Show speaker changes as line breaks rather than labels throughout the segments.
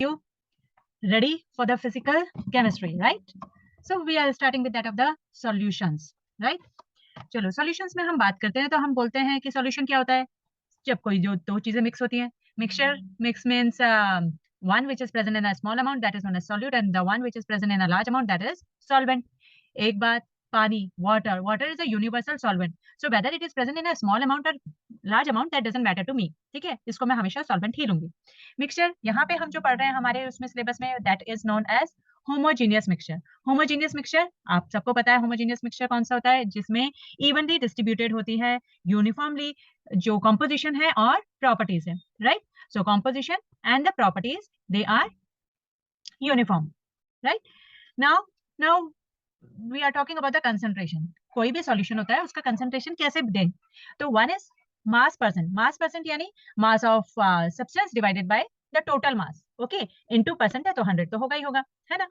You ready for the physical chemistry, right? So we are starting with that of the solutions, right? चलो solutions में हम बात करते हैं तो हम बोलते हैं कि solution क्या होता है जब कोई जो दो चीजें मिक्स होती हैं. Mixture, mix means one which is present in a small amount, that is known as solute, and the one which is present in a large amount, that is solvent. एक बात, पानी, water is a universal solvent, so whether it is present in a small amount or large amount, that doesn't matter to me. ठीक है, इसको मैं हमेशा solvent ही लूंगी. Mixture यहाँ पे हम जो पढ़ रहे हैं हमारे उसमें सिलेबस में, that is known as homogeneous mixture. Homogeneous mixture आप सबको पता है. होमोजीनियस मिक्सचर कौन सा होता है? जिसमें इवनली डिस्ट्रीब्यूटेड होती है, यूनिफॉर्मली जो कॉम्पोजिशन है और प्रॉपर्टीज है, right? So composition and the properties they are uniform, right? Now we are talking about the concentration. कोई भी सॉल्यूशन होता है उसका कंसंट्रेशन कैसे दें? तो one is mass percent. Mass percent यानी mass of substance divided by the total mass. Okay, into percent है तो 100 तो होगा ही होगा, है ना?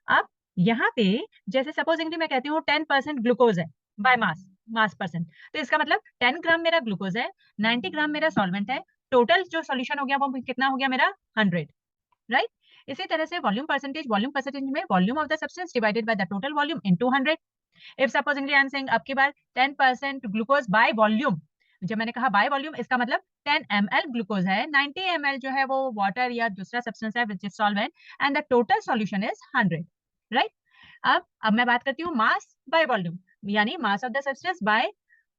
अब यहाँ पे जैसे सपोजिंगली मैं कहती हूँ 10% ग्लूकोज है बाय मास परसेंट, तो इसका मतलब 10 ग्राम मेरा ग्लूकोज है, 90 ग्राम मेरा सॉल्वेंट है, टोटल जो सॉल्यूशन हो गया वो कितना हो गया मेरा? 100, राइट? इसी तरह से वॉल्यूम परसेंटेज में volume of the substance divided by the total volume into 100. If supposedly I am saying अब की बार 10% ग्लूकोज बाय वॉल्यूम, जब मैंने कहा बाय वॉल्यूम इसका मतलब 10 ml ग्लूकोज है, 90 ml जो है वो वाटर या दूसरा सब्सटेंस है which is solvent, and the total solution is 100, right? अब मैं बात करती हूँ मास बाय वॉल्यूम, यानी mass of the substance by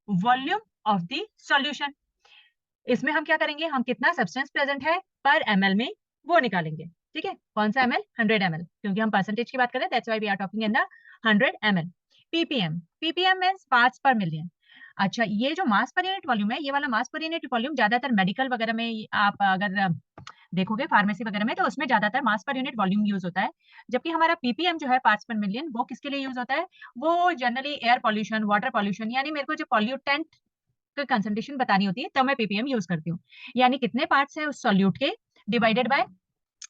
volume of the solution. इसमें हम क्या करेंगे? हम कितना सब्सटेंस प्रेजेंट है पर ml में वो निकालेंगे. ठीक है, कौन सा ml? 100 ml, क्योंकि हम परसेंटेज की बात करें, that's why we are talking in the 100 ml. ppm means parts per million. अच्छा, ये जो मास पर यूनिट वॉल्यूम है, ये वाला मास पर यूनिट वॉल्यूम ज्यादातर मेडिकल वगैरह में आप अगर देखोगे फार्मेसी वगैरह में, तो उसमें ज्यादातर मास पर यूनिट वॉल्यूम यूज होता है. जबकि हमारा पीपीएम जो है पार्ट्स पर मिलियन, वो किसके लिए यूज होता है? वो generally air pollution, water pollution, यानी मेरे को जो पॉल्यूटेंट कंसंट्रेशन बतानी होती है तब मैं पीपीएम यूज करती हूँ. यानी कितने पार्ट्स है उस सॉल्यूट के divided by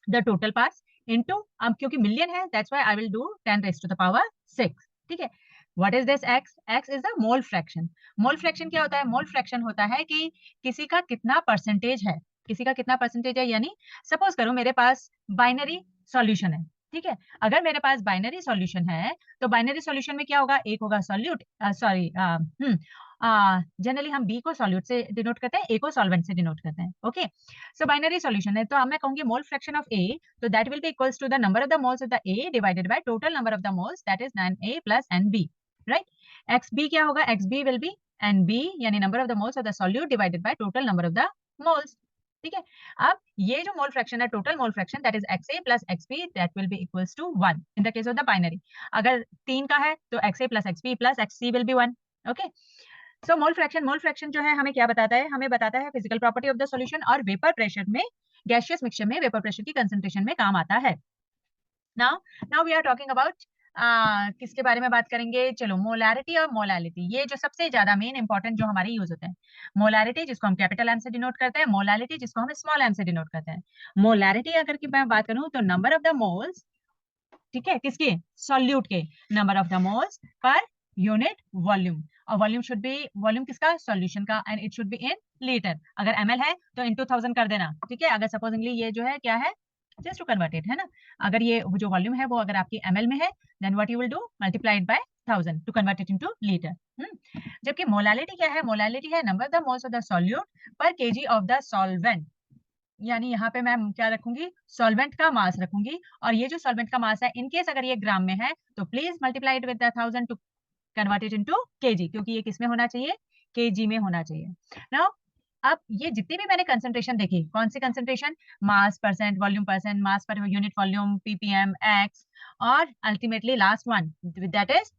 the total parts into, अब क्योंकि मिलियन है that's why I will do 10 raise to the power 6. ठीक है, what is this x? x is the mole fraction. Mole fraction क्या होता है? मोल फ्रैक्शन होता है कि किसी का कितना परसेंटेज है, किसी का कितना परसेंटेज है. यानी सपोज करो मेरे पास बाइनरी सॉल्यूशन है. ठीक है, अगर मेरे पास बाइनरी सॉल्यूशन है तो बाइनरी सॉल्यूशन में क्या होगा? एक होगा सॉल्यूट, सॉरी जनरली हम बी को सॉल्यूट से डिनोट करते हैं, ए को सॉल्वेंट से डिनोट करते हैं. ओके, सो बाइनरी सॉल्यूशन है तो अब मैं कहूंगी मोल फ्रैक्शन ऑफ ए, तो that will be equals to the number of the moles of the A divided by total number of the moles, that is NA plus NB, right? XB क्या होगा? XB will be NB, यानी number of the moles of the solute divided by total number of the moles. ठीक है, अब ये जो mole fraction है, total mole fraction, that is XA plus XB, that will be equals to 1 in the case of the binary. अगर 3 का है तो XA plus XB plus XC will be 1. Okay, so mole fraction जो है हमें क्या बताता है? हमें बताता है physical property of the solution, और वेपर प्रेशर में, गैसियस मिक्सचर में वेपर प्रेशर की कंसंट्रेशन में काम आता है. Now we are talking about किसके बारे में बात करेंगे? चलो, मोलैरिटी और मोलालिटी, ये जो सबसे ज्यादा मेन इंपॉर्टेंट जो हमारे यूज होते हैं. मोलैरिटी जिसको हम कैपिटल एम से डिनोट करते हैं, मोलालिटी जिसको हम स्मॉल एम से डिनोट करते हैं. मोलैरिटी अगर की मैं बात करूं तो नंबर ऑफ द मोल्स, ठीक है, किसके? सॉल्यूट के, number of the moles per unit volume. और वॉल्यूम शुड बी, वॉल्यूम किसका? सॉल्यूशन का, and it should be in litre. अगर ml है तो इनटू 1000 कर देना. ठीक है, अगर सपोजिंगली ये जो है क्या है, जस्ट टू कन्वर्ट इट, है ना? अगर ये जो वॉल्यूम है वो अगर आपकी ml में है, then what you will do? Multiply it by 1000 to convert it into litre. जबकि मोलालिटी क्या है? मोलालिटी है number of the moles of the solute per kg of the solvent. यानी यहाँ पे मैं क्या रखूंगी? सॉल्वेंट का मास रखूंगी, और ये जो सॉल्वेंट का मास है, इनकेस अगर ये ग्राम में है तो please multiply it with 1000 to convert it into kg, क्योंकि ये किस में होना चाहिए? केजी में होना चाहिए. नाउ अब ये जितनी भी मैंने कंसंट्रेशन देखी, कौन सी concentration? Mass percent, volume percent, mass per unit volume, ppm, X, और ultimately last one that is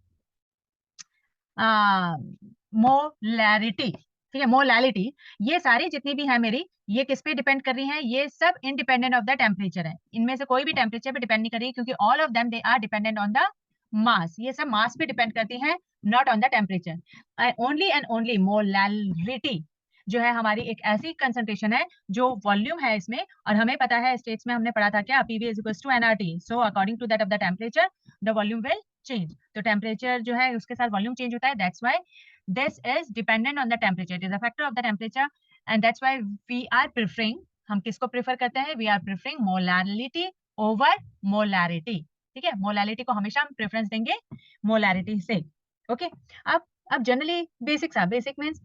molarity. ठीक है, मोलैलिटी. ये सारी जितनी भी है मेरी, ये किस पे डिपेंड कर रही हैं? ये सब इंडिपेंडेंट ऑफ द टेम्परेचर है. इनमें से कोई भी टेम्परेचर पे डिपेंड नहीं कर रही, क्योंकि all of them they are dependent on the mass. ये सब मास पे डिपेंड करती हैं, not on the temperature. Only and only molality जो है हमारी एक ऐसी कंसंट्रेशन है जो वॉल्यूम है इसमें, और हमें पता है स्टेट्स में हमने पढ़ा था क्या? PV is equals to nRT. So according to that of the temperature the volume will change. तो टेम्परेचर जो है उसके साथ वॉल्यूम चेंज होता है. That's why this is dependent on the temperature. It is a factor of the temperature, and that's why we are preferring हम किसको prefer करते हैं? We are preferring molarity over molarity. ठीक है, मोलैरिटी को हमेशा हम प्रेफरेंस देंगे मोलैरिटी से। ओके, अब जनरली बेसिक मीन्स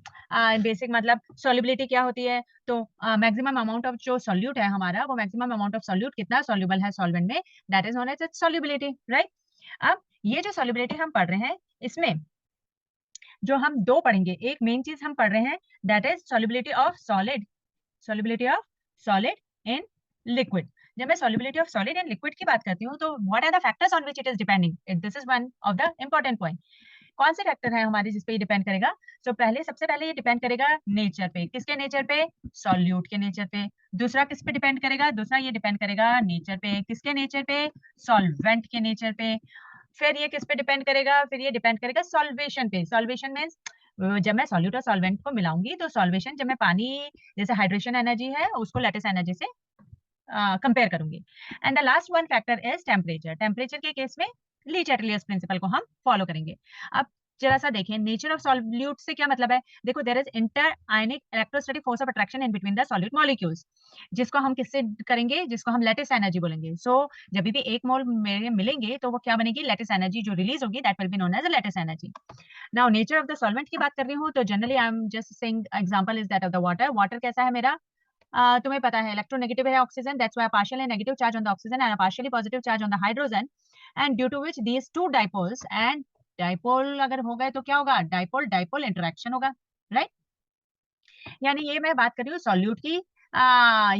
बेसिक मतलब सॉल्युबिलिटी क्या होती है? तो मैक्सिमम अमाउंट ऑफ जो सॉल्यूट है हमारा, वो मैक्सिमम अमाउंट ऑफ सॉल्यूट कितना सॉल्युबल है सॉल्वेंट में, that is known as solubility, right? अब ये जो सॉल्युबिलिटी हम पढ़ रहे हैं, इसमें जो हम दो पढ़ेंगे, एक मेन चीज हम पढ़ रहे हैं that is solubility of solid, solubility of solid in liquid। जब मैं solubility of solid in liquid की बात करती हूँ तो what are the factors on which it is depending? This is one of the important point। कौन से factor है हमारे जिस पे ये डिपेंड करेगा? सबसे पहले ये डिपेंड करेगा नेचर पे। किसके नेचर पे? सॉल्यूट के नेचर पे। दूसरा किस पे डिपेंड करेगा? दूसरा ये डिपेंड करेगा नेचर पे। किसके नेचर पे? सॉल्वेंट के नेचर पे। फिर ये किस पे डिपेंड करेगा? फिर ये डिपेंड करेगा सॉल्वेशन पे। सॉल्वेशन मीन्स जब मैं सॉल्यूट और सॉल्वेंट को मिलाऊंगी तो सॉल्वेशन, जब मैं पानी जैसे हाइड्रेशन एनर्जी है उसको लैटिस एनर्जी से कंपेयर करूंगी। And the last one factor is temperature. Temperature के केस में ली चैटलियर्स प्रिंसिपल को हम फॉलो करेंगे। अब जरा सा देखें नेचर ऑफ सॉल्यूट से क्या मतलब है। देखो, there is inter ionic electrostatic force of attraction in between the solute molecules, जिसको हम किससे करेंगे? जिसको हम लैटिस एनर्जी बोलेंगे। सो जब भी एक मोल मेरे मिलेंगे तो वो क्या बनेगी? लैटिस एनर्जी जो रिलीज होगी that will be known as lattice energy. Now nature of the solvent की बात कर रही हूँ तो generally I am just saying example is that of the water. Water कैसा है मेरा? तुम्हें पता है इलेक्ट्रोनेगेटिव है oxygen, that's why partially negative charge on the oxygen and partially positive charge on the hydrogen, and due to which these two dipoles and dipole अगर हो गए तो क्या होगा? डाइपोल डाइपोल इंटरेक्शन होगा, राइट? यानी ये मैं बात कर रही हूँ सॉल्यूट की।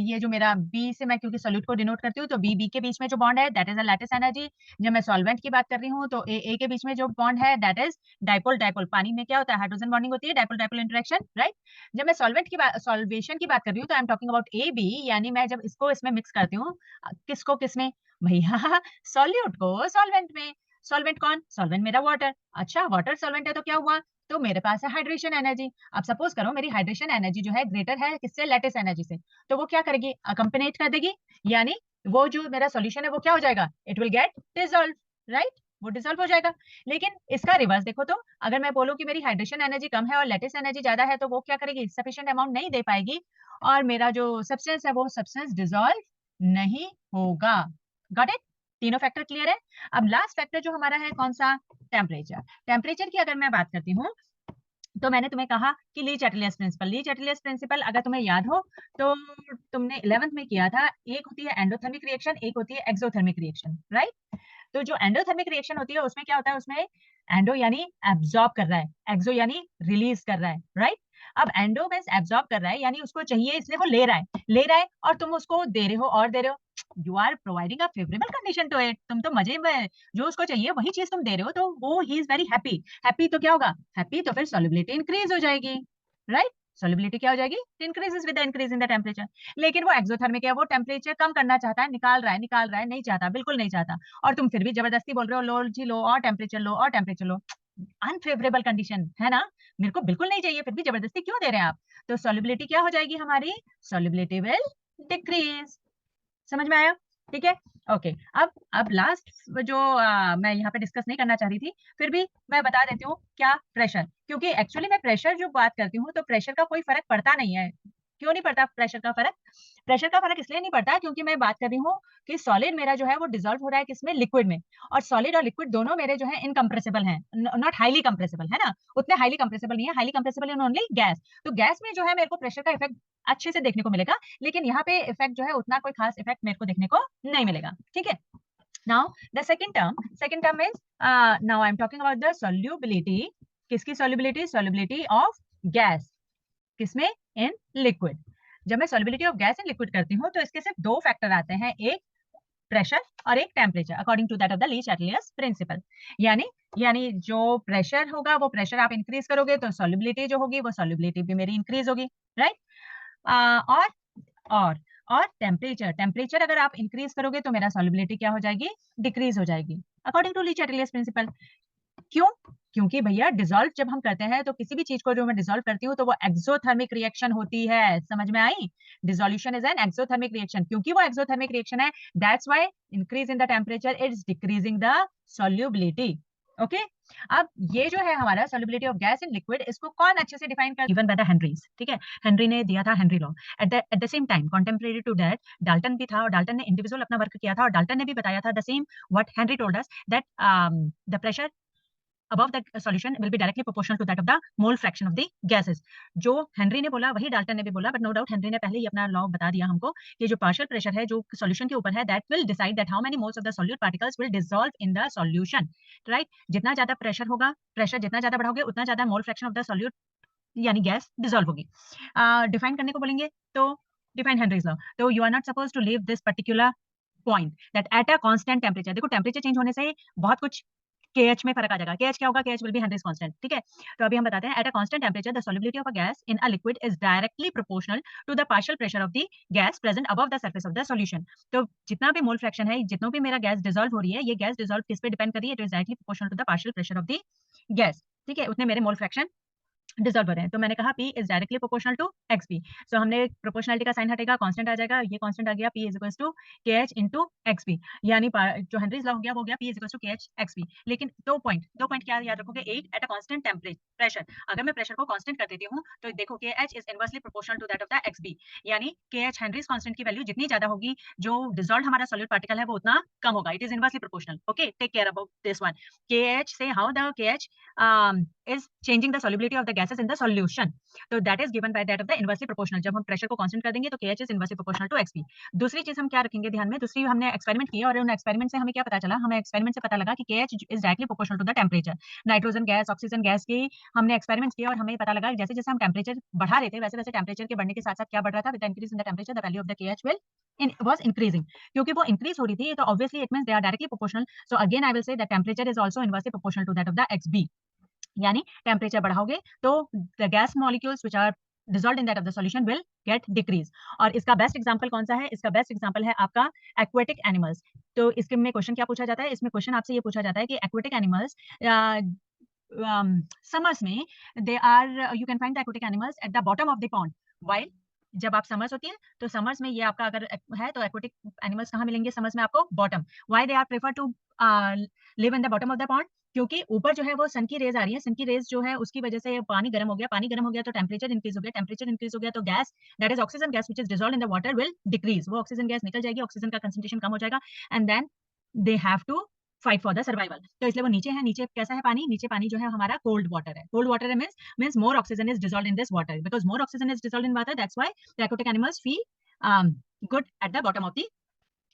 ये जो मेरा बी से मैं क्योंकि सॉल्यूट को डिनोट करती हूँ तो बी के बीच में जो बॉन्ड है that is a lattice energy. जब मैं सॉल्वेंट की बात कर रही हूँ तो ए के बीच में जो बॉन्ड है दैट इज डाइपोल डाइपोल। पानी में क्या होता है? हाइड्रोजन बॉन्डिंग होती है, डाइपोल डाइपोल इंटरेक्शन, राइट? जब मैं सॉल्वेंट की बात सॉल्वेशन की बात कर रही हूँ तो I am talking about A B, यानी मैं जब इसको इसमें मिक्स करती हूँ, किसको किसमें? भैया सॉल्यूट को सॉल्वेंट में। सॉल्वेंट कौन? सॉल्वेंट मेरा वाटर। अच्छा, वाटर सॉल्वेंट है तो क्या हुआ? तो मेरे पास है हाइड्रेशन एनर्जी। अब सपोज करो मेरी हाइड्रेशन एनर्जी जो है ग्रेटर है किससे? लैटिस एनर्जी से। तो वो क्या करेगी? अकम्पनेट कर देगी, यानी वो जो मेरा सॉल्यूशन है वो क्या हो जाएगा? It will get dissolve, right? वो डिसॉल्व हो जाएगा। लेकिन इसका रिवर्स देखो तो, अगर मैं बोलूं कि मेरी हाइड्रेशन एनर्जी कम है और लैटिस एनर्जी ज्यादा है तो वो क्या करेगी? सफिशिएंट अमाउंट नहीं दे पाएगी और मेरा जो सब्सटेंस है वो सब्सटेंस डिसॉल्व नहीं होगा। Got it? तीनों फैक्टर क्लियर है? अब लास्ट फैक्टर जो हमारा है कौन सा? टेम्परेचर। टेम्परेचर की अगर मैं बात करती हूँ तो मैंने तुम्हें कहा कि ली चैटलियस प्रिंसिपल। ली चैटलियस प्रिंसिपल अगर तुम्हें याद हो तो तुमने 11th में किया था। एक होती है एंडोथर्मिक रिएक्शन, एक होती है एक्सोथर्मिक रिएक्शन, राइट? तो जो एंडोथर्मिक रिएक्शन होती है उसमें क्या होता है? उसमें एंडो यानी एब्जॉर्ब कर रहा है, एक्सो यानी रिलीज कर रहा है, राइट? अब एंडो मींस एब्जॉर्ब कर रहा है यानी उसको चाहिए इसलिए वो ले रहा है और तुम उसको दे रहे हो और दे रहे हो। You are providing a favourable condition to it. तुम तो मजे में जो उसको चाहिए वही चीज तुम दे रहे हो तो वो he is very happy. Happy तो क्या होगा? हैप्पी तो फिर सॉल्युबिलिटी इंक्रीज हो जाएगी, राइट? सॉल्युबिलिटी क्या हो जाएगी? Increases with the increase in the temperature. लेकिन वो एक्सोथर्मिक है, वो टेम्परेचर कम करना चाहता है, निकाल रहा है, नहीं चाहता, बिल्कुल नहीं चाहता। और तुम फिर भी जबरदस्ती बोल रहे हो लो जी लो और टेम्परेचर लो और टेम्परेचर लो। अनफेवरेबल कंडीशन है ना? मेरे को बिल्कुल नहीं चाहिए फिर भी जबरदस्ती क्यों दे रहे हैं आप? तो सॉल्युबिलिटी क्या हो जाएगी हमारी? Solubility will decrease. समझ में आया? ठीक है, ओके। अब लास्ट जो मैं यहाँ पे डिस्कस नहीं करना चाह रही थी, फिर भी मैं बता देती हूँ क्या? प्रेशर। क्योंकि एक्चुअली मैं प्रेशर जो बात करती हूँ तो प्रेशर का कोई फर्क पड़ता नहीं है। क्यों नहीं पड़ता प्रेशर का फर्क? प्रेशर का फर्क इसलिए नहीं पड़ता क्योंकि मैं बात कर रही हूँ कि सॉलिड मेरा जो है वो डिसॉल्व हो रहा है किसमें? लिक्विड में। और सॉलिड और लिक्विड दोनों मेरे जो है इनकम्प्रेसिबल हैं, नॉट हाईली कंप्रेसिबल, है ना? उतने हाईली कंप्रेसिबल नहीं है, highly compressible in only gas. तो गैस में जो है मेरे को प्रेशर का इफेक्ट अच्छे से देखने को मिलेगा, लेकिन यहाँ पे इफेक्ट जो है उतना कोई खास इफेक्ट मेरे को देखने को नहीं मिलेगा, ठीक है? Now the second term is now I am talking about the solubility। किसकी solubility? Solubility of gas। किसमें? In liquid. जब मैं solubility of gas in liquid करती हूँ तो इसके सिर्फ दो फैक्टर आते हैं, एक प्रेशर और एक temperature, according to that of the Le Chatelier's principle. यानी जो प्रेशर होगा वो प्रेशर आप इंक्रीज करोगे तो सॉल्युबिलिटी जो होगी वो सॉल्युबिलिटी भी मेरी इंक्रीज होगी, राइट? और और और टेम्परेचर अगर आप इंक्रीज करोगे तो मेरा सॉल्युबिलिटी क्या हो जाएगी? डिक्रीज हो जाएगी, according to Lee Chatelier's principal. क्यों? क्योंकि भैया डिसॉल्व जब हम करते हैं तो किसी भी चीज को जो मैं डिसॉल्व करती हूँ तो वो एक्सोथर्मिक रिएक्शन होती है। समझ में आई? Dissolution is an exothermic reaction. क्योंकि वो एक्सोथर्मिक रिएक्शन है that's why increase in the temperature is decreasing the solubility. Okay. अब ये जो है हमारा solubility of gas in liquid, इसको कौन अच्छे से डिफाइन कर, गिवन बाय द हेनरीज, ठीक है। हेनरी ने दिया था Henry law. At the same time contemporary to that Dalton भी था, और डाल्टन ने इंडिविजुअल अपना वर्क किया था, और डाल्टन ने भी बताया था the same what Henry told us, that the pressure above the solution will be directly proportional to that of the mole fraction of the gases। जो हेनरी ने बोला वही डाल्टन ने भी बोला, बट नो डाउट हेनरी ने पहले ही अपना लॉ बता दिया हमको कि जो पार्शियल प्रेशर है जो सॉल्यूशन के ऊपर है, that will decide that how many moles of the solute particles will dissolve in the solution, right. जितना ज्यादा प्रेशर होगा, प्रेशर जितना ज्यादा बढ़ाओगे उतना ज्यादा mole fraction of the solute यानी गैस डिसॉल्व होगी। डिफाइन करने को बोलेंगे तो डिफाइन हेनरीज लॉ, तो you are not suppose to leave this particular point that at a constant temperature. देखो टेम्परेचर चेंज होने से बहुत कुछ KH में फर्क आ जाएगा। KH क्या होगा? KH will be Henry's constant, ठीक है। तो अभी हम बताते हैं, at a constant temperature the solubility of a gas in a liquid is directly proportional to the partial pressure of the gas present above the surface of the solution. तो जितना भी मोल फ्रैक्शन है, जितना भी मेरा गैस डिसॉल्व हो रही है, ये गैस डिसॉल्व किस पे डिपेंड कर रही है? It is directly proportional to the partial pressure of the gas, ठीक है। उतने मेरे मोल फ्रैक्शन डिसॉल्व हो रहे हैं। तो मैंने कहा P is directly proportional to XP। So हमने प्रोपोर्शनलिटी का साइन हटेगा, कांस्टेंट आ जाएगा, ये कांस्टेंट आ गया, P is equals to KH into XP, यानी जो हेनरीज लॉ हो गया वो हो गया P is equals to KH XP। लेकिन दो पॉइंट क्या याद रखोगे? 8 at a constant temperature pressure. अगर मैं प्रेशर को कांस्टेंट कर देती हूँ तो देखो KH is inversely proportional to that of the XP, यानी KH हेनरीज कांस्टेंट की वैल्यू जितनी ज्यादा होगी, जो डिसॉल्व हमारा सॉल्यूट पार्टिकल है वो उतना कम होगा। It is inversely proportional, okay. Take care about this one. KH से how the KH is changing the solubility of the gases in the solution, तो that is given by that of the inversely proportional। जब हम pressure को constant कर देंगे तो KH is inversely proportional to XP। दूसरी चीज हम क्या रखेंगे ध्यान में, दूसरी हमने एक्सपेरिमेंट किया और उन एक्सपेरिमेंट से हमें क्या पता चला? हमें एक्सपेरिमेंट से पता लगा कि KH is directly proportional to the temperature। Nitrogen gas, oxygen gas की हमने एक्सपेरिमेंट किया और हमें पता लगा जैसे जैसे हम टेम्परेचर बढ़ा रहे थे, वैसे वैसे टेम्परेचर के बढ़ने के साथ साथ क्या बढ़ रहा था? With the increase in the temperature the value of the KH will was increasing। क्योंकि वो इंक्रीज हो रही थी तो obviously it means they are directly proportional। So again I will say that temperature is also inversely proportional to that of the XB, यानी temperature बढ़ाओगे तो the gas molecules which are dissolved in that of the solution will get decrease। और इसका best example कौन सा है? इसका best example है आपका एक्वेटिक एनिमल्स। तो इसके में क्वेश्चन क्या पूछा जाता है? इसमें क्वेश्चन आपसे ये पूछा जाता है कि एक्वेटिक एनिमल्स समर्स में they are, you can find the aquatic animals at the bottom of the pond. While जब आप समर्स होती है तो समर्स में ये आपका अगर है तो एक्वेटिक एनिमल्स कहाँ मिलेंगे? समर्स में आपको bottom. Why they are prefer to live in the bottom of the pond? क्योंकि ऊपर जो है वो सन की रेज आ रही है, सन की रेज जो है उसकी वजह से पानी गर्म हो गया, पानी गर्म हो गया तो टेम्परेचर इंक्रीज हो गया, टेम्परेचर इंक्रीज हो गया तो gas that is oxygen gas which is dissolved in the water will decrease. वो ऑक्सीजन गैस निकल जाएगी, ऑक्सीजन का कंसंट्रेशन कम हो जाएगा and then they have to fight for the survival. तो इसलिए वो नीचे है। नीचे कैसा है पानी? नीचे पानी जो है हमारा कोल्ड वाटर है। Cold water means more oxygen is dissolved in this water, because more oxygen is dissolved in water, that's why the aquatic animals feel good at the bottom of the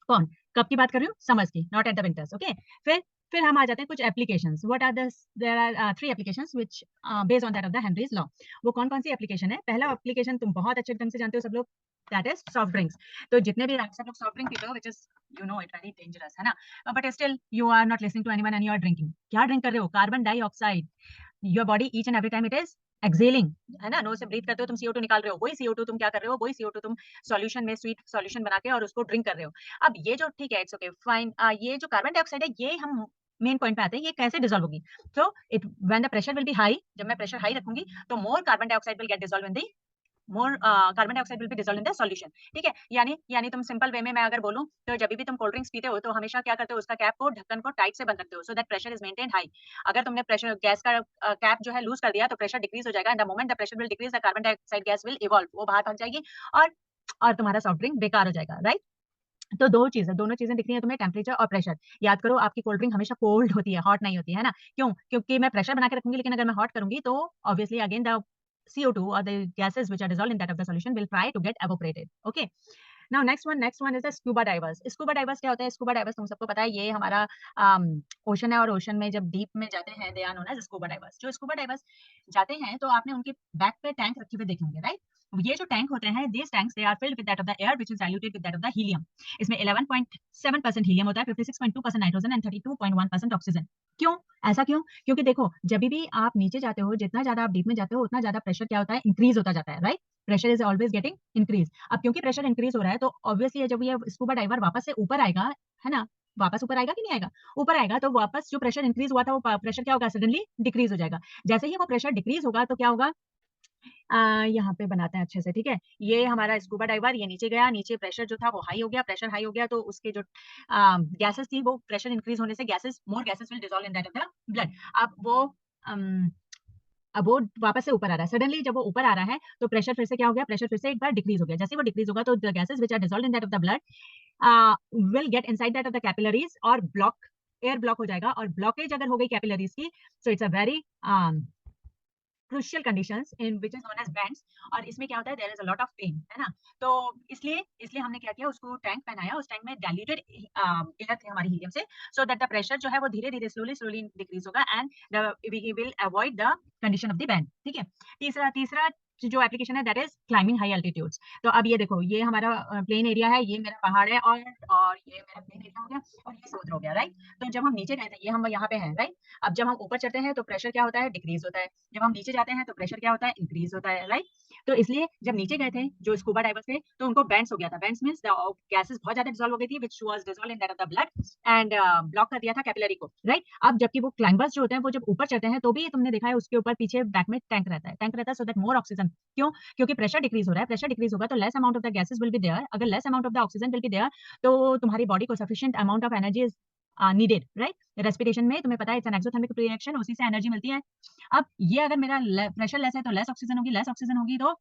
कौन? कब की बात कर रही हूँ? Summers की, not at the winters, okay. फिर हम आ जाते हैं कुछ applications. What are the, there are 3 applications which based on that of the Henry's law. वो कौन कौन सी एप्लीकेशन है? पहला एप्लीकेशन तुम बहुत अच्छे ढंग से जानते हो सब लोग, दैट इज सॉफ्ट ड्रिंक्स। तो जितने भी सब लोग सॉफ्ट ड्रिंक पीते हो, which is you know it very dangerous, है ना, but still you are not listening to anyone and you are drinking. क्या ड्रिंक कर रहे हो? Carbon dioxide. Your body each and every time it is exhaling, है ना, knows से breathe करते हो तुम CO2 निकाल रहे हो, वही CO2 तुम क्या कर रहे हो? वही CO2 तुम सॉल्यूशन में स्वीट सॉल्यूशन बना के और उसको ड्रिंक कर रहे हो। अब ये जो, ठीक है, इट्स ओके फाइन, ये जो कार्बन डाइऑक्साइड है ये हम मेन पॉइंट पे आते हैं, ये कैसे डिसॉल्व होगी? So it when the pressure will be high, जब मैं प्रेशर हाई रखूंगी तो more carbon dioxide will get dissolve in the more carbon dioxide will be dissolve in the solution, ठीक है। यानी तुम सिंपल वे में मैं अगर बोलूं तो जब भी तुम कोल्ड ड्रिंक्स पीते हो तो हमेशा क्या करते हो? उसका कैप को, ढक्कन को टाइट से बंद रखते हो so that pressure is maintain high. अगर तुमने प्रेशर गैस का कैप जो है लूज कर दिया तो प्रेशर डिक्रीज हो जाएगा and the moment the pressure will decrease the carbon dioxide gas will evolve, वो बाहर भाग जाएगी और तुम्हारा सॉफ्ट ड्रिंक बेकार हो जाएगा, राइट। तो दोनों चीजें दिख रही हैं तुम्हें, टेम्परेचर और प्रेशर। याद करो आपकी कोल्ड ड्रिंक हमेशा कोल्ड होती है, हॉट नहीं होती है ना। क्यों? क्योंकि मैं प्रेशर बना के रखूंगी, लेकिन अगर मैं हॉट करूंगी तो obviously again the CO2 or the gases which are dissolved in that of the solution will try to get evaporated, okay। Now next one is the scuba divers. Scuba divers क्या होता है? Scuba divers तुम सबको पता है, ये हमारा ocean है और ओशन में जब डीप में जाते हैं they are known as scuba divers. जो स्कूबा डाइवर्स जाते हैं तो आपने उनके बैक पे टैंक रखे हुए देखे होंगे, राइट। ये जो टैंक होते हैं, these tanks they are filled with that of the air which is diluted with that of the helium। इसमें 11.7% हीलियम होता है, 56.2% नाइट्रोजन एंड 32.1% ऑक्सीजन। क्यों? ऐसा क्यों? क्योंकि देखो जब भी आप नीचे जाते हो, जितना ज्यादा आप डीप में जाते हो उतना ज्यादा प्रेशर क्या होता है? इंक्रीज होता जाता है, right. Pressure is always getting increase. अब क्योंकि प्रेशर इंक्रीज हो रहा है तो ऑब्वियसली जब ये स्कूबा डाइवर वापस से ऊपर आएगा, है ना, वापस ऊपर आएगा कि नहीं आएगा? ऊपर आएगा तो वापस जो प्रेशर इंक्रीज हुआ था वो प्रेशर क्या होगा? सडनली डिक्रीज हो जाएगा। जैसे ही वो प्रेशर डिक्रीज होगा तो क्या होगा? यहाँ पे बनाते हैं अच्छे से, ठीक है। ये हमारा स्कूबा डाइवर, ये नीचे गया, नीचे प्रेशर जो था वो हाई हो गया, प्रेशर हाई हो गया तो उसके जो गैसेस थी वो प्रेशर इंक्रीज होने से more gases will dissolve in that of the blood. Um, अब वो वापस से ऊपर आ रहा है। सडनली जब वो ऊपर आ रहा है तो प्रेशर फिर से क्या हो गया, प्रेशर फिर से एक बार डिक्रीज हो गया। जैसे वो डिक्रीज होगा तो the gases which are dissolved in that of the blood will get inside that of the capillaries और एयर ब्लॉक हो जाएगा। और ब्लॉकेज अगर हो गई कैपिलरीज की, so it's a very crucial conditions in which is known as bends. और इसमें क्या होता है, there is a lot of pain, है ना। तो इसलिए इसलिए हमने क्या किया, उसको टैंक पहनाया, उस टैंक में डाइल्यूटेड एयर थे हमारी हीलियम से, सो दैट द प्रेशर जो है वो धीरे धीरे स्लोली स्लोली डिक्रीज होगा and we will avoid the condition of the bend, ठीक है। तीसरा तीसरा जो एप्लीकेशन है that is climbing high altitudes. तो अब ये देखो, ये हमारा प्लेन एरिया है, ये मेरा पहाड़ है और ये मेरा प्लेन एरिया हो गया और ये समुद्र हो गया, राइट। तो जब हम नीचे गए थे, ये हम यहाँ पे हैं, राइट। अब जब हम ऊपर चढ़ते हैं तो प्रेशर क्या होता है, डिक्रीज होता है। जब हम नीचे जाते हैं तो प्रेशर क्या होता है, इंक्रीज होता है, राइट। तो इसलिए जब नीचे गए थे जो स्कूबा डाइवर्स थे तो उनको बैंड्स हो गया था। बैंड्स मींस द गैसेस बहुत ज्यादा डिसॉल्व हो गई थी which was dissolve in that of the blood and block कर दिया था कैपिलरी को, राइट। अब जबकि वो क्लाइंबर्स जो होते हैं वो जब ऊपर चढ़ते हैं तो भी तुमने देखा है उसके ऊपर पीछे बैक में टैंक रहता है, सो दैट मोर ऑक्सीजन। क्यों? क्योंकि प्रेशर डिक्रीज हो रहा है, प्रेशर डिक्रीज होगा तो less amount of the gases will be there. अगर less amount of the oxygen will be there तो तुम्हारी बॉडी को sufficient amount of energy is needed, right. Respiration में तुम्हें पता है इट्स एन एक्सोथर्मिक रिएक्शन, उसी से एनर्जी मिलती है। अब ये अगर मेरा प्रेशर लेस है तो लेस ऑक्सीजन होगी तो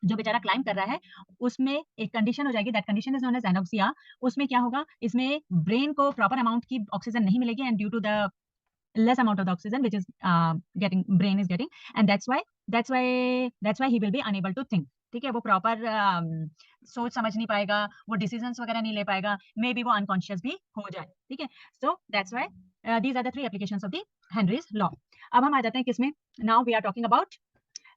जो बेचारा क्लाइंब कर रहा है उसमें एक कंडीशन हो जाएगी, that condition is known as anoxia. उसमें क्या होगा, इसमें ब्रेन को प्रॉपर अमाउंट की ऑक्सीजन नहीं मिलेगी and due to the less amount of the oxygen which is brain is getting, and that's why he will be unable to think, ठीक है। वो प्रॉपर सोच समझ नहीं पाएगा, वो डिसीजंस वगैरह नहीं ले पाएगा, मे बी वो अनकॉन्शियस भी हो जाए, ठीक है। So that's why these are the three applications of the Henry's law. अब हम आ जाते हैं किसमें, now we are talking about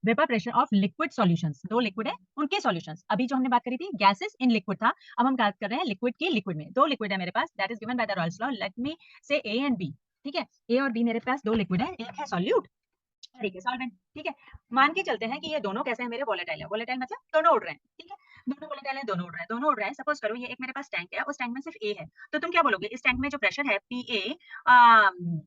vapour pressure of liquid solutions. दो लिक्विड है उनके सॉल्यूशंस, अभी जो हमने बात करी थी गैसेस इन लिक्विड था, अब हम बात कर रहे हैं लिक्विड की लिक्विड में। दो लिक्विड है मेरे पास, that is given by the Raoult's law. Let me say A and B, ठीक है। ए और बी मेरे पास दो लिक्विड है, एक है सॉल्यूट और एक है सॉल्वेंट, ठीक है। मान के चलते हैं कि ये दोनों कैसे हैं, मेरे वोलेटाइल है। वोलेटाइल मतलब दोनों उड़ रहे हैं, ठीक है। दोनों वोलेटाइल है, दोनों उड़ रहे हैं। सपोज करो ये एक मेरे पास टैंक है, उस टैंक में सिर्फ ए है, तो तुम क्या बोलोगे, इस टैंक में जो प्रेशर है पी ए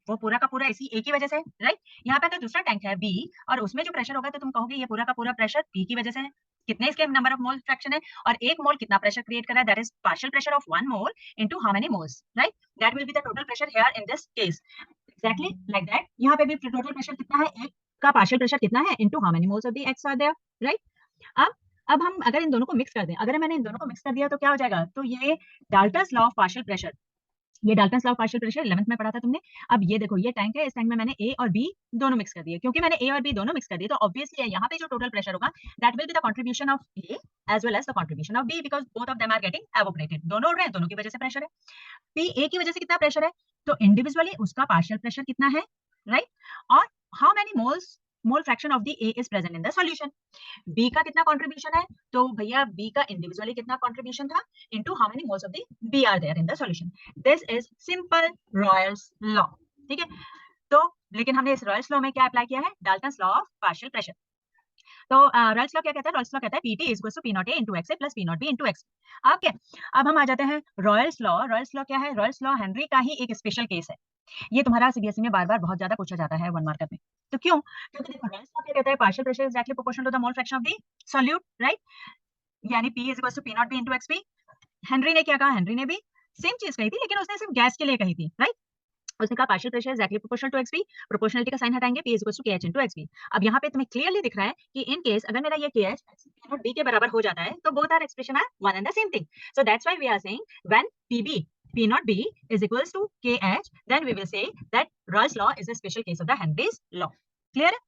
वो पूरा का पूरा इसी ए की वजह से है, राइट। यहाँ पे अगर दूसरा टैंक है बी और उसमें जो प्रेशर होगा तो तुम कहोगे ये पूरा का पूरा प्रेशर पी की वजह से है। कितने इसके नंबर ऑफ मोल फ्रैक्शन है और एक मोल कितना प्रेशर क्रिएट कर रहा है, that is partial pressure of one mole into how many moles, right. That will be the total pressure here in this case, exactly like that. यहाँ पे भी टोटल प्रेशर कितना है, एक का पार्शियल प्रेशर कितना है into how many moles of the X are there, right. अब हम अगर इन दोनों को मिक्स कर दें, अगर मैंने इन दोनों को मिक्स कर दिया तो क्या हो जाएगा, तो ये Dalton's law of partial pressure, ये Dalton's law of partial pressure 11th में पढ़ा था तुमने। अब ये देखो, ये टैंक है, इस टैंक में मैंने ए और बी दोनों मिक्स कर दिए। क्योंकि मैंने ए और बी दोनों मिक्स कर दिए तो ऑब्वियसली यहाँ पे जो टोटल प्रेशर होगा that will be the contribution of A as well as the contribution of B, because both of them are getting evaporated. दोनों उड़ रहे हैं, दोनों की वजह से प्रेशर है। पी ए की वजह से कितना प्रेशर है, तो इंडिविजुअली उसका पार्शियल प्रेशर कितना है, राइट। और how many mole fraction of the A is present in the solution. B का कितना कंट्रीब्यूशन है, तो भैया बी का इंडिविजुअली कितना कंट्रीब्यूशन था into how many moles of the B are there in the solution. This is simple Raoult's law, ठीक है। तो लेकिन हमने इस रॉयल्स लॉ में क्या अप्लाई किया है, Dalton's law of partial pressure. तो रॉयल्स लॉ क्या कहता है, रॉयल्स लॉ कहता है PT is equal to P not A into X A plus P not B into X. Okay, अब हम आ जाते हैं रॉयल्स लॉ। रॉयल्स लॉ क्या है, रॉयल्स लॉ हेनरी का ही एक स्पेशल केस है। ये तुम्हारा सीबीएसई में बार-बार बहुत ज्यादा पूछा जाता है 1 मार्कर में। तो क्यों? क्योंकि देखो रॉयल्स लॉ क्या कहता है, partial pressure is directly proportional to the mole fraction of the solute, right. यानी P is equal to P not B into XP। Henry ने क्या कहा, हेनरी ने भी सेम चीज कही थी लेकिन उसने सिर्फ गैस के लिए कही थी, राइट। उसने कहा partial pressure is actually proportional to XP, proportionality का साइन हटाएंगे, P is equal to KH into XP। अब यहाँ पे तुम्हें क्लियरली दिख रहा है कि इन केस अगर मेरा ये KH P नॉट B के बराबर हो जाता है तो both are expression are one and the same thing. So that's why we are saying when PB P not B is equals to KH, then we will say that Raoult's law is a special case of the Henry's law. Clear है?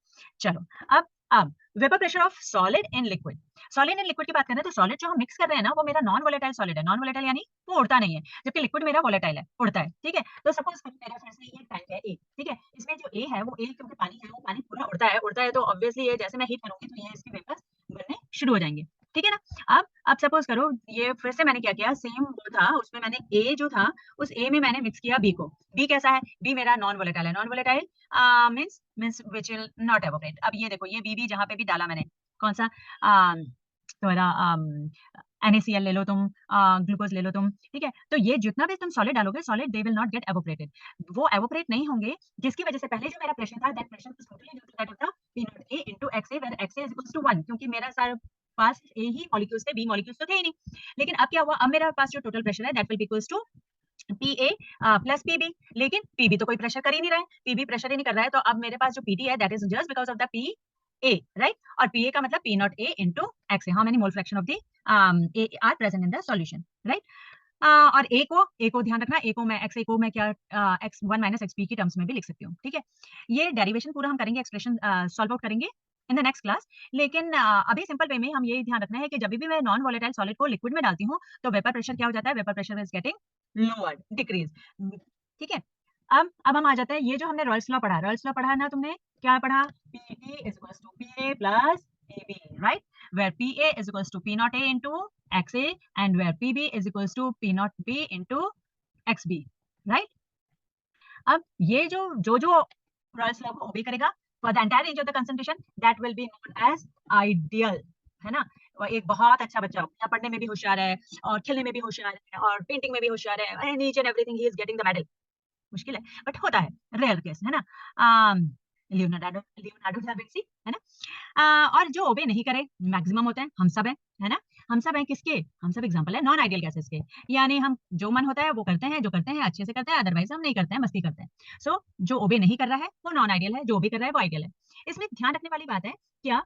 चलो, अब vapour pressure of solid in liquid. Solid in liquid की बात करें तो solid जो हम mix कर रहे हैं ना वो मेरा नॉन वोलेटाइल सॉलिड है। नॉन वोलेटाइल यानी वो उड़ता नहीं है, जबकि लिक्विड मेरा वोलेटाइल है, उड़ता है, ठीक है। तो सपोज मेरा फिर से ये टैंक है ए, ठीक है। इसमें जो ए है वो ए क्योंकि पानी है, वो पानी पूरा उड़ता है तो ऑब्वियसली ये जैसे मैं हीट करूंगी तो ये इसके वेपर्स बनने शुरू हो जाएंगे, ठीक है ना। अब सपोज करो ये फिर से मैंने क्या किया, सेम वो था उसमें मैंने ए जो था उस ए में मैंने मिक्स किया बी को। बी कैसा है, बी मेरा नॉन वोलेटाइल है। Non volatile means which will not evaporate. अब ये देखो ये बी जहां पे भी डाला मैंने, कौन सा तुम्हारा NaCl ले लो तुम, ग्लूकोज ले लो तुम, ठीक है। तो ये जितना भी तुम सॉलिड डालोगे, solid they will not get evaporated, वो एवोपरेट नहीं होंगे, जिसकी वजह से पहले जो मेरा प्रेशर था, that pressure was totally due to that of the P not A into XA, where XA is equals to 1, क्योंकि मेरा सारे पास A ही मॉलिक्यूल्स थे, B मॉलिक्यूल्स तो थे ही नहीं। लेकिन अब क्या हुआ, अब मेरे पास जो टोटल प्रेशर है that will be equals to PA plus PB, लेकिन PB तो कोई प्रेशर कर ही नहीं रहा है, PB प्रेशर ही नहीं कर रहा है, तो अब मेरे पास जो PD है that is just because of the PA, right. और PA का मतलब P not A into XA, how many mole fraction of the A are present in the solution, right. और A को ध्यान रखना, A को मैं XA को मैं क्या X1 माइनस XP की टर्म्स में भी लिख सकती हूँ, ठीक है। ये डेरिवेशन पूरा हम करेंगे, एक्सप्रेशन सॉल्व आउट करेंगे इन द नेक्स्ट क्लास। लेकिन अभी सिंपल वे में हम ये ध्यान रखना है कि जब भी मैं नॉन वोलेटाइल सॉलिड को लिक्विड में डालती हूँ तो वेपर प्रेशर क्या हो जाता है, vapour pressure is getting lowered, decrease, ठीक है। अब हम आ जाते हैं, ये जो हमने रॉयल्स लॉ पढ़ा, रॉयल्स लॉ पढ़ा ना तुमने, क्या पढ़ा, PT is equals to PA plus PB, right, where PA is equals to P naught A into XA and where PB is equals to P naught B into XB, right। अब ये जो Royals law को obey करेगा for the entire range of the concentration, that will be known as ideal, है ना। और एक बहुत अच्छा बच्चा या पढ़ने में भी होशियार है और खेलने में भी होशियार है और पेंटिंग में भी होशियार है, and each and everything he is getting the medal, मुश्किल है बट होता है, रेयर केस है ना। लियोनार्डो लियोनार्डो दा विंची, है ना। और जो ओबे नहीं करे मैक्सिमम होते हैं, हम सब है ना। हम सब हैं किसके, हम सब एग्जांपल है नॉन आइडियल गैसेस के, यानी हम जो मन होता है वो करते हैं, जो करते हैं अच्छे से करते हैं, अदरवाइज हम नहीं करते हैं, मस्ती करते हैं। सो जो ओबे नहीं कर रहा है वो नॉन आइडियल है, जो ओबे कर रहा है वो आइडियल है। इसमें ध्यान रखने वाली बात है क्या,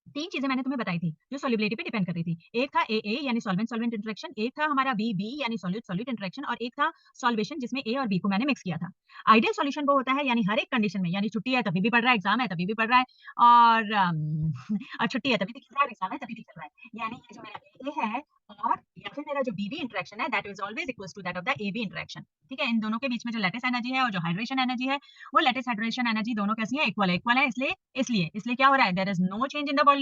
तीन चीजें मैंने तुम्हें बताई थी जो सॉल्युबिलिटी पे डिपेंड कर रही थी। एक था AA यानी सॉल्वेंट सॉल्वेंट इंटरेक्शन, एक था हमारा BB यानी सॉल्यूट सॉल्यूट इंटरेक्शन, और एक था सॉल्वेशन जिसमें A और B को मैंने मिक्स किया था। आइडियल सॉल्यूशन वो होता है यानी हर एक कंडीशन में, यानी छुट्टी है तभी भी पढ़ रहा है, एग्जाम है तभी भी पढ़ रहा है, और और छुट्टी है तभी भी खेल रहा है, एग्जाम है तभी भी खेल रहा है, यानी ये जो मेरा AA है और या फिर मेरा जो BB इंटरेक्शन है that is always equals to that of the AB interaction, ठीक है। इन दोनों के बीच में जो लैटिस एनर्जी है और जो हाइड्रेशन एनर्जी है, वो लैटिस हाइड्रेशन एनर्जी दोनों कैसी है, इक्वल है, इसलिए क्या हो रहा है, there is no change in the volume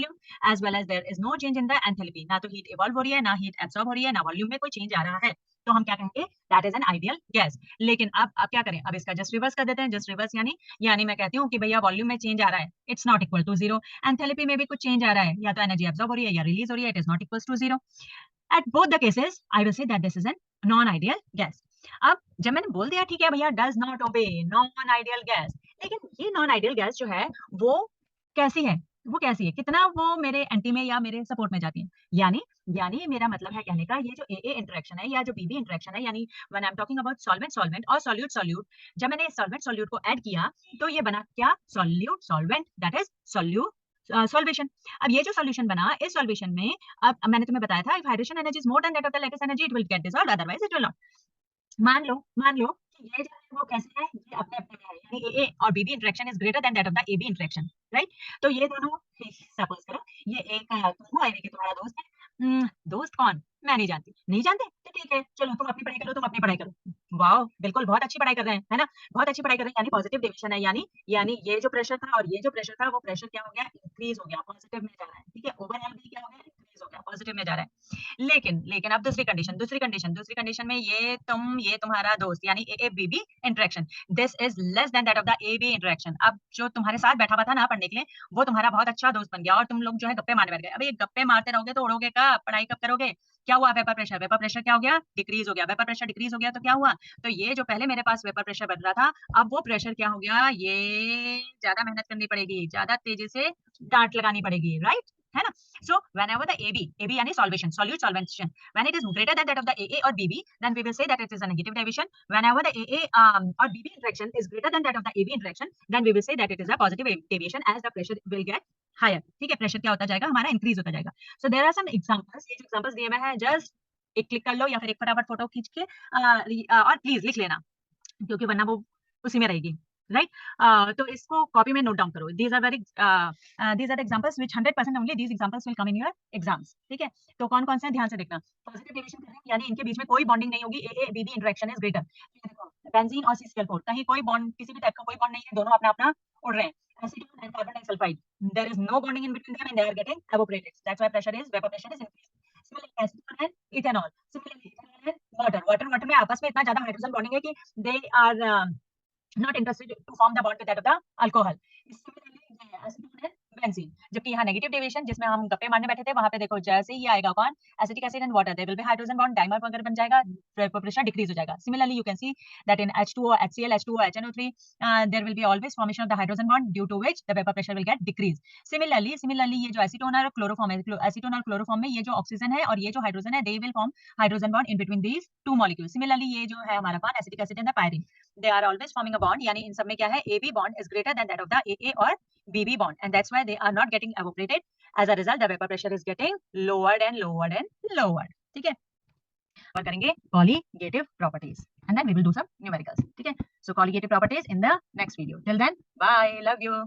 as well as there is no change in the enthalpy, ना तो हीट इवॉल्व हो रही है, ना हीट एब्सॉर्ब हो रही है, ना वॉल्यूम में कोई चेंज आ रहा है, तो हम क्या कहेंगे, that is an ideal gas. लेकिन अब क्या करें, अब इसका जस्ट रिवर्स कर देते हैं, जस्ट रिवर्स यानी मैं कहती हूँ कि भैया वॉल्यूम में चेंज आ रहा है, it's not equal to zero, enthalpy में भी कुछ चेंज आ रहा है, या तो एनर्जी एब्सॉर्ब हो रही है या रिलीज हो रही है, it is not equal to zero. At both the cases I will say that this is an non ideal gas. अब जब मैंने बोल दिया ठीक है भैया does not obey, non ideal gas, लेकिन ये नॉन आइडियल गैस जो है वो कैसी है, वो कैसी है, कितना वो मेरे एंटी में या मेरे सपोर्ट में जाती है, यानी यानी मेरा मतलब है कहने का, ये जो AA इंटरेक्शन है या जो BB इंटरेक्शन है, यानी when I am talking about solvent solvent और सॉल्यूट सॉल्यूट, जब मैंने सॉल्वेंट सॉल्यूट को ऐड किया तो ये बना क्या, solute solvent, that is solute solvation. अब ये जो सॉल्यूशन बना, इस सॉल्यूशन में अब मैंने तुम्हें बताया था, if hydration energy is more than that of the lattice energy it will get dissolved, otherwise it will not. मान लो कि ये जो है वो कैसे है, ये अपने अपने में है, यानी AA और BB interaction is greater than that of the AB interaction, right. तो ये दोनों, सपोज करो ये एक तुम हो, यानी कि तुम्हारा दोस्त है, दोस्त कौन, मैं नहीं जानते तो ठीक है, चलो तुम अपनी पढ़ाई करो, तुम अपनी पढ़ाई करो, वाओ बिल्कुल बहुत अच्छी पढ़ाई कर रहे हैं, है ना, बहुत अच्छी पढ़ाई कर रहे हैं, यानी पॉजिटिव डिविजन है, यानी ये जो प्रेशर था और ये जो प्रेशर था वो प्रेशर क्या हो गया, इंक्रीज हो गया, पॉजिटिव में जा रहा है, ठीक है, ओवरऑल भी क्या हो गया, इंक्रीज हो गया, पॉजिटिव में जा रहा है। लेकिन अब दूसरी कंडीशन में ये तुम्हारा दोस्त यानी AABB interaction, this is less than that of the AB interaction. अब जो तुम्हारे साथ बैठा हुआ था ना पढ़ने के लिए, वो तुम्हारा बहुत अच्छा दोस्त बन गया और तुम लोग जो है गप्पे मारने बैठ गए। अब ये गप्पे मारते रहोगे तो उड़ोगे कब, पढ़ाई कब करोगे। क्या हुआ, वेपर प्रेशर क्या हो गया, डिक्रीज हो गया, वेपर प्रेशर डिक्रीज हो गया तो क्या हुआ, तो ये जो पहले मेरे पास वेपर प्रेशर बन रहा था, अब वो प्रेशर क्या हो गया, ये ज्यादा मेहनत करनी पड़ेगी, ज्यादा तेजी से डांट लगानी पड़ेगी, राइट, है ना। So whenever the AB यानी solvation, when it is greater than that of the AA or BB, then we will say that it is a negative deviation. Whenever the AA or BB interaction is greater than that of the AB interaction, then we will say that it is a positive deviation as the pressure will get higher. ठीक है, pressure क्या होता जाएगा, हमारा increase होता जाएगा। So there are some examples, ये जो examples दिए हुए हैं जस्ट एक क्लिक कर लो या फिर एक फटाफट फोटो खींच के और प्लीज लिख लेना, क्योंकि वरना वो उसी में रहेगी, राइट। तो इसको कॉपी में नोट डाउन करो, these are examples which 100% only these examples will come in your exams, ठीक है। तो कौन कौन से हैं ध्यान से देखना, पॉजिटिव डेविएशन कर रहे हैं यानी इनके बीच में कोई बॉन्डिंग नहीं होगी, AA BB interaction is greater, देखो बेंजीन और CCl4 कहीं कोई बॉन्ड, किसी भी टाइप का कोई बॉन्ड नहीं है, दोनों अपना अपना उड़ रहे हैं, acetone and carbon disulphide, there is no bonding in between them and they are getting evaporated, that's why vapour pressure is increase. Similarly acetone and ethanol, similarly ethanol and water में आपस में इतना ज्यादा हाइड्रोजन बॉन्डिंग है कि they are not interested to form the bond with that of the alcohol. Similarly, acetone and benzene, जबकि यहाँ negative deviation जिसमें हम गप्पे मारने बैठे थे वहां पे देखो जैसे ही आएगा कौन acetic acid and water there will be hydrogen bond dimer वगैरह बन जाएगा, वेपर प्रेशर डिक्रीज हो जाएगा। Similarly you can see that in H2O, HCl, H2O, HNO3 there will be always formation of the hydrogen bond due to which the vapor pressure will get decrease. Similarly ये जो acetone और chloroform है, acetone और chloroform में ये जो oxygen है और ये जो हाइड्रोजन है they will form hydrogen bond in between these two molecules. Similarly ये जो है हमारा कौन acetic acid and the pyrene, they are always forming a bond, यानी इन सब में क्या है AB bond is greater than that of the AA or BB bond, and that's why they are not getting evaporated. As a result the vapor pressure is getting lowered and lowered and lowered. ठीक है, और करेंगे colligative properties and then we will do some numericals. ठीक है, so colligative properties in the next video. Till then, bye, love you.